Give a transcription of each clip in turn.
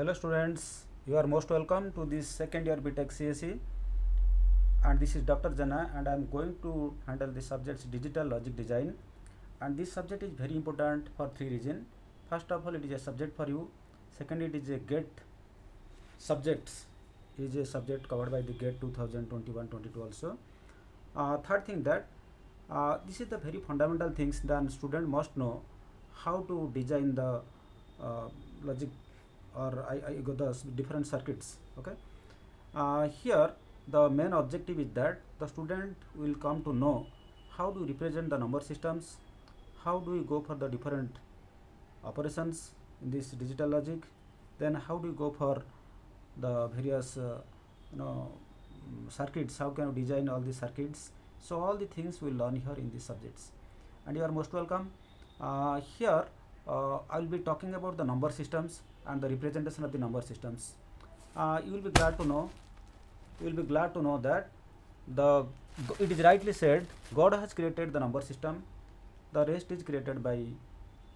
Hello students, you are most welcome to this second year BTech CSE, and this is Dr. Jana, and I am going to handle the subjects digital logic design, and this subject is very important for three reasons. First of all, it is a subject for you. Second, it is a GATE subjects, is a subject covered by the GATE 2021-22 also. Third thing that this is the very fundamental things that student must know how to design the logic or I got the different circuits. Okay, here the main objective is that the student will come to know how to represent the number systems, how do we go for the different operations in this digital logic, then how do we go for the various you know circuits, how can we design all these circuits. So all the things we will learn here in these subjects, and you are most welcome. Here I will be talking about the number systems and the representation of the number systems. You will be glad to know, that the it is rightly said God has created the number system, the rest is created by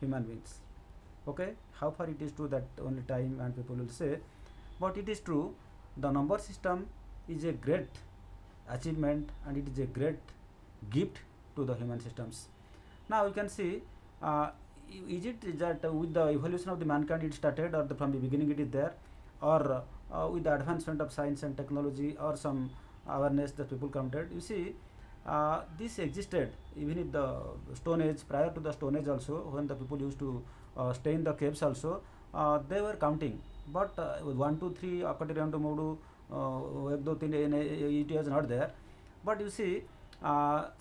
human beings. Okay, how far it is true that only time and people will say, but it is true, the number system is a great achievement and it is a great gift to the human systems. Now you can see, is it that with the evolution of the mankind it started, or from the beginning it is there, or with the advancement of science and technology, or some awareness that people counted. You see, this existed even in the Stone Age. Prior to the Stone Age also, when the people used to stay in the caves also, they were counting, but 1 2 3 ఒకటి రెండు మూడు 1 2 3 it was not there. But you see,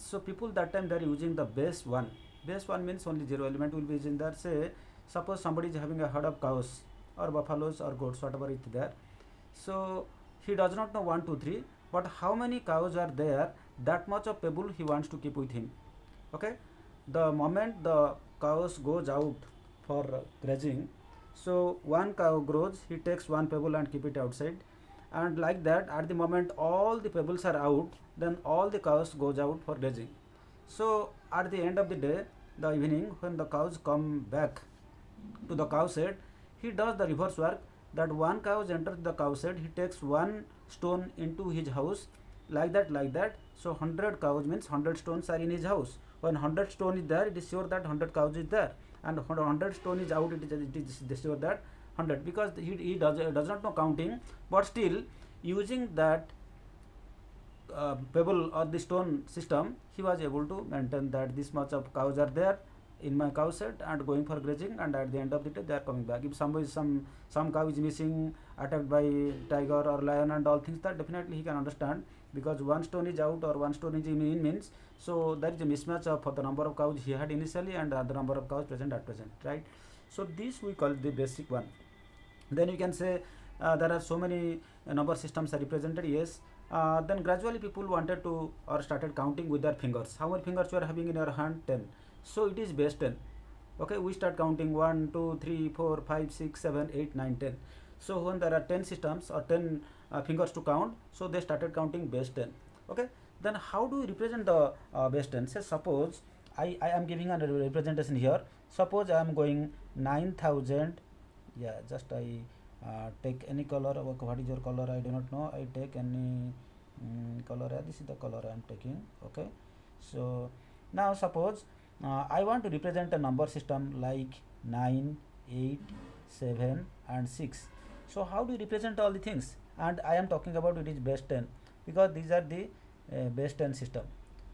so people that time they are using the base 1. Base 1 means only 0 element will be in there. Say suppose somebody is having a herd of cows or buffaloes or goats, whatever is there. So he does not know 1 2 3, but how many cows are there, that much of pebble he wants to keep with him. Okay, the moment the cows goes out for grazing, so one cow grows, he takes one pebble and keep it outside, and like that at the moment all the pebbles are out, then all the cows goes out for grazing. So at the end of the day, the evening, when the cows come back to the cow shed, he does the reverse work, that one cow enters the cow shed, he takes one stone into his house, like that. So 100 cows means 100 stones are in his house. When 100 stone is there, it is sure that 100 cows is there, and 100 stone is out, it is sure that 100, because he does not know counting, but still using that pebble or the stone system, he was able to maintain that this much of cows are there in my cow shed and going for grazing, and at the end of the day they are coming back. If some cow is missing, attacked by tiger or lion and all things, that definitely he can understand, because one stone is out or one stone is in means, so there is a mismatch of for the number of cows he had initially and the number of cows present at present, right? So this we call the basic one. Then you can say there are so many number systems are represented. Yes, then gradually people wanted to or started counting with their fingers. How many fingers you are having in your hand? 10. So it is base 10. Okay, we start counting 1 2 3 4 5 6 7 8 9 10. So when there are 10 systems or 10 fingers to count, so they started counting base 10. Okay, then how do we represent the base 10? Say suppose I am giving a representation here. Suppose I am going 9000. Yeah, just I take any color. What is your color? I do not know. I take any color. This is the color I am taking. Okay, so now suppose I want to represent a number system like 9 8 7 and 6. So how do you represent all the things? And I am talking about it is base 10, because these are the base 10 system.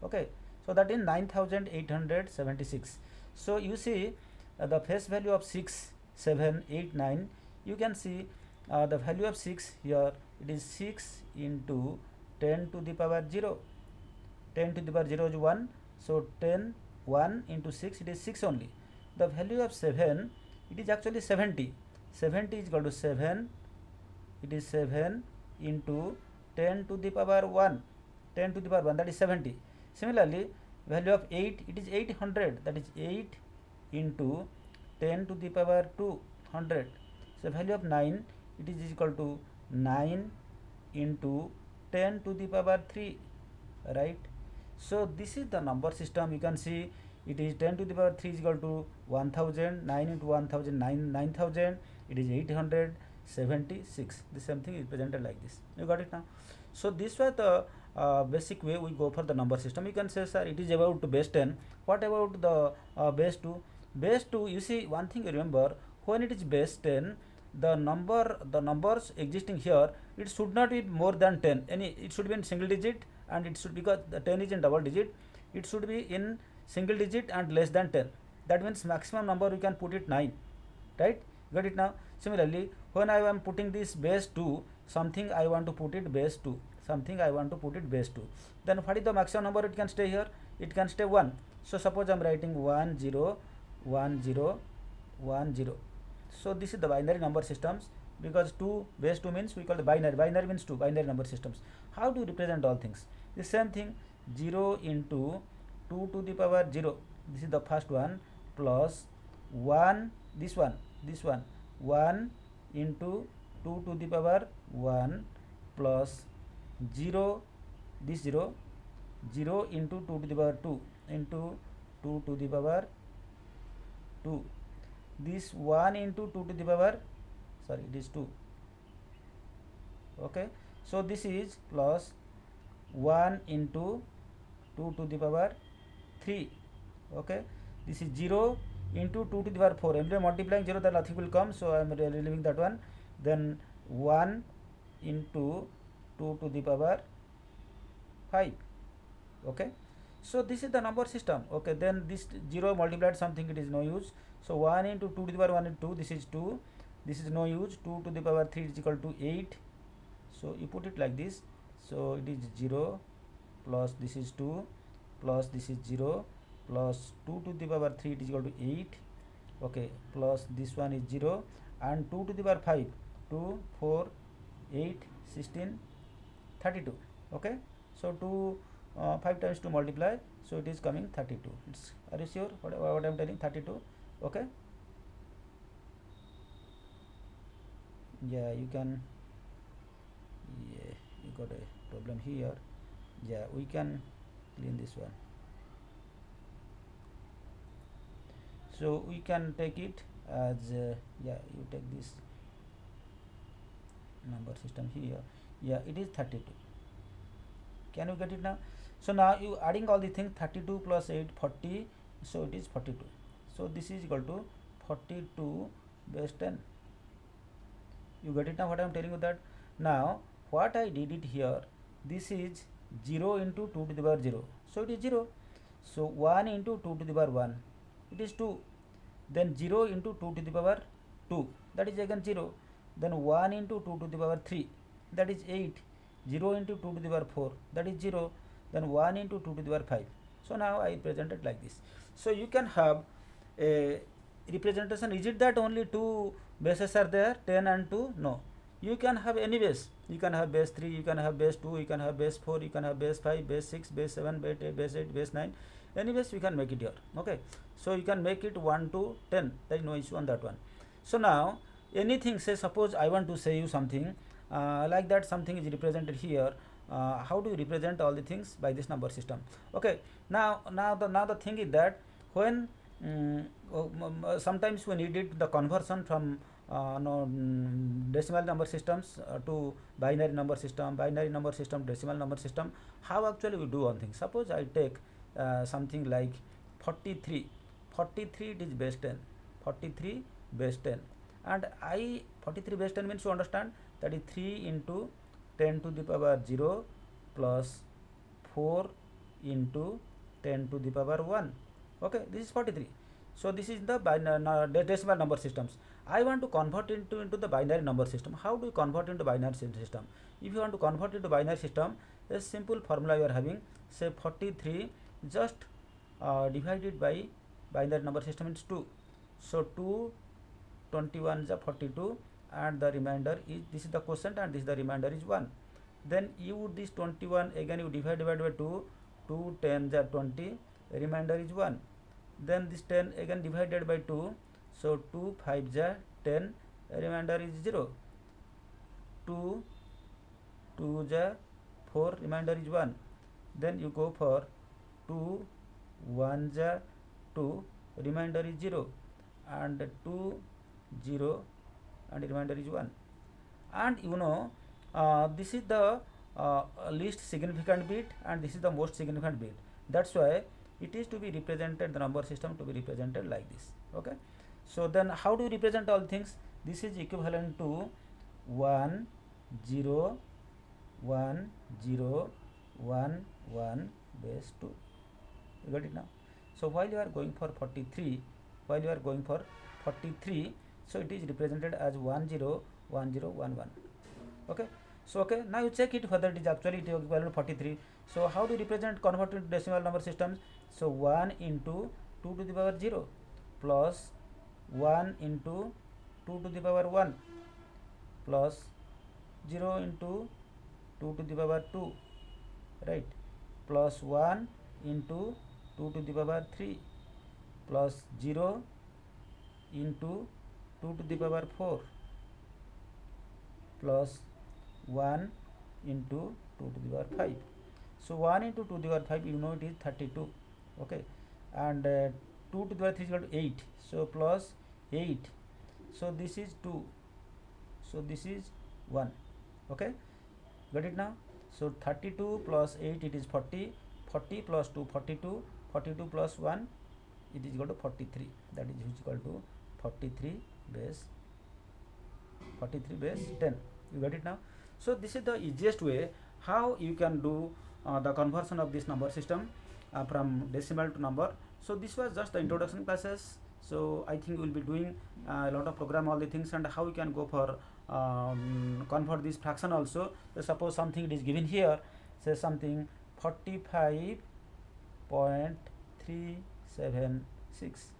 Okay, so that is 9876. So you see the face value of 6 7 8 9, you can see the value of 6 here, it is 6 into 10 to the power 0. 10 to the power 0 is 1, so 10 1 into 6, it is 6 only. The value of 7, it is actually 70. 70 is equal to 7, it is 7 into 10 to the power 1. 10 to the power 1, that is 70. Similarly, value of 8, it is 800, that is 8 into 10 to the power 200. So value of 9, it is equal to 9 into 10 to the power 3, right? So this is the number system. You can see it is 10 to the power 3 is equal to 1000. 9 into 1000, 9000, it is 800. 76. The same thing is represented like this. You got it now? So this was the basic way we go for the number system. You can say, sir, it is about base 10. What about the base 2? Base 2, you see, one thing you remember, when it is base 10, the numbers existing here, it should not be more than 10. It should be in single digit, and it should, because the 10 is in double digit, it should be in single digit and less than 10. That means maximum number you can put it 9, right? Got it now? Similarly, when I am putting this base 2, something I want to put it base 2, something I want to put it base 2, then what is the maximum number it can stay here? It can stay 1. So suppose I am writing 1 0 1 0 1 0. So this is the binary number systems, because 2 base 2 means we call the binary. Binary means 2, binary number systems. How do you represent all things? The same thing, 0 into 2 to the power 0. This is the first one, plus 1, this one 1 into 2 to the power 1, plus 0, this 0 into 2 to the power 2 into 2 to the power 2. This 1 into 2 to the power, sorry, it is 2. Okay, so this is plus 1 into 2 to the power 3. Okay, this is 0 into 2 to the power 4. Anyway, multiplying 0, then nothing will come, so I am relieving that one. Then 1 into 2 to the power 5. Okay, so this is the number system. Okay, then this 0 multiplied something, it is no use. So 1 into 2 to the power 1 is 2, this is 2, this is no use. 2 to the power 3 is equal to 8. So you put it like this. So it is 0 plus this is 2 plus this is 0 plus 2 to the power 3, it is equal to 8. Okay, plus this one is 0, and 2 to the power 5, 2 4 8 16 32. Okay, so 2 5 times 2 multiply, so it is coming 32. It's, are you sure what I am telling? 32. Okay, yeah, you can, yeah, you got a problem here. Yeah, we can clean this one. So we can take it as yeah, you take this number system here. Yeah, it is 32. Can you get it now? So now you adding all the things, 32 plus 8 40, so it is 42. So this is equal to 42 base 10. You get it now what I am telling you? That now what I did it here, this is 0 into 2 to the power 0, so it is 0. So 1 into 2 to the power 1, it is 2. Then 0 into 2 to the power 2, that is again 0. Then 1 into 2 to the power 3, that is 8. 0 into 2 to the power 4, that is 0. Then 1 into 2 to the power 5. So now I present it like this. So you can have a representation. Is it that only two bases are there, 10 and 2? No, you can have any base. You can have base 3, you can have base 2, you can have base 4, you can have base 5, base 6, base 7, base 8, base 9. Any base we can make it here. Okay, so you can make it 1 to 10, there is no issue on that one. So now anything, say suppose I want to say you something like that, something is represented here. How do you represent all the things? By this number system. Okay, now the thing is that when sometimes we needed the conversion from decimal number systems to binary number system, decimal number system. How actually we do one thing? Suppose I take something like 43. 43 it is base 10. 43 base 10, and 43 base 10 means, you understand, that is 3 into 10 to the power 0 plus 4 into 10 to the power 1. Okay, this is 43. So this is the decimal number systems. I want to convert into the binary number system. How do you convert into binary system? If you want to convert into binary system, a simple formula you are having. Say 43 just divided by binary number system is 2. So 2 21 is 42, and the remainder is, this is the quotient and this is the remainder is 1. Then you, this 21 again you divide by 2, 2 10 is 20, remainder is 1. Then this 10 again divided by 2, so 2 5 is 10, remainder is 0. 2 2 is 4, remainder is 1. Then you go for 2 1 is 2, remainder is 0, and 2 0, and remainder is 1. and you know this is the least significant bit and this is the most significant bit. That's why it is to be represented, the number system to be represented like this. Okay, so then how do you represent all things? This is equivalent to 1 0 1 0 1 1 base 2. You got it now? So while you are going for 43, so it is represented as 1 0 1 0 1 1. Okay, so okay, now you check it whether it is actually it is equal to 43. So how do you represent convert into decimal number systems? So 1 into 2 to the power 0 plus 1 into 2 to the power 1 plus 0 into 2 to the power 2, right, plus 1 into 2 to the power 3 plus 0 into 2 to the power 4 plus 1 into 2 to the power 5. So 1 into 2 to the power 5, you know it is 32. Okay, and 2 to the power 3 is equal to 8. So plus 8. So this is 2. So this is 1. Okay, got it now? So 32 plus 8, it is 40. 40 plus 2, 42. 42 plus 1, it is equal to 43. That is equal to 43 base 10. You got it now? So this is the easiest way how you can do the conversion of this number system from decimal to number. So this was just the introduction classes. So I think we will be doing a lot of program, all the things, and how we can go for convert this fraction also. So suppose something it is given here, say something 45.376.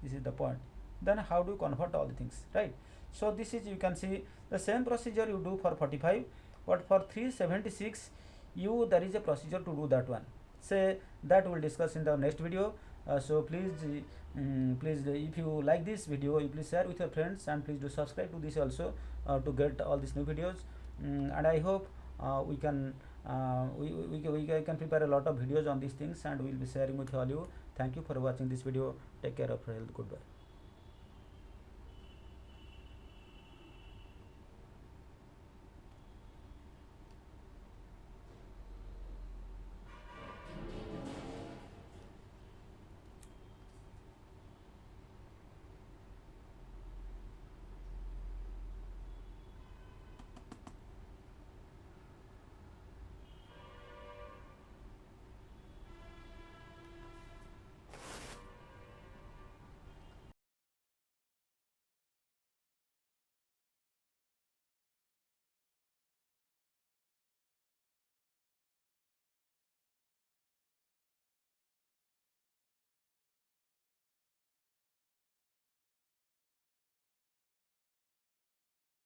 This is the point. Then how do you convert all the things, right? So this is, you can see the same procedure you do for 45, but for 376 there is a procedure to do that one. Say that we'll discuss in the next video. So please if you like this video, you please share with your friends, and please do subscribe to this also to get all these new videos. And I hope we can prepare a lot of videos on these things, and we'll be sharing with all you. Thank you for watching this video. Take care of your health. Goodbye.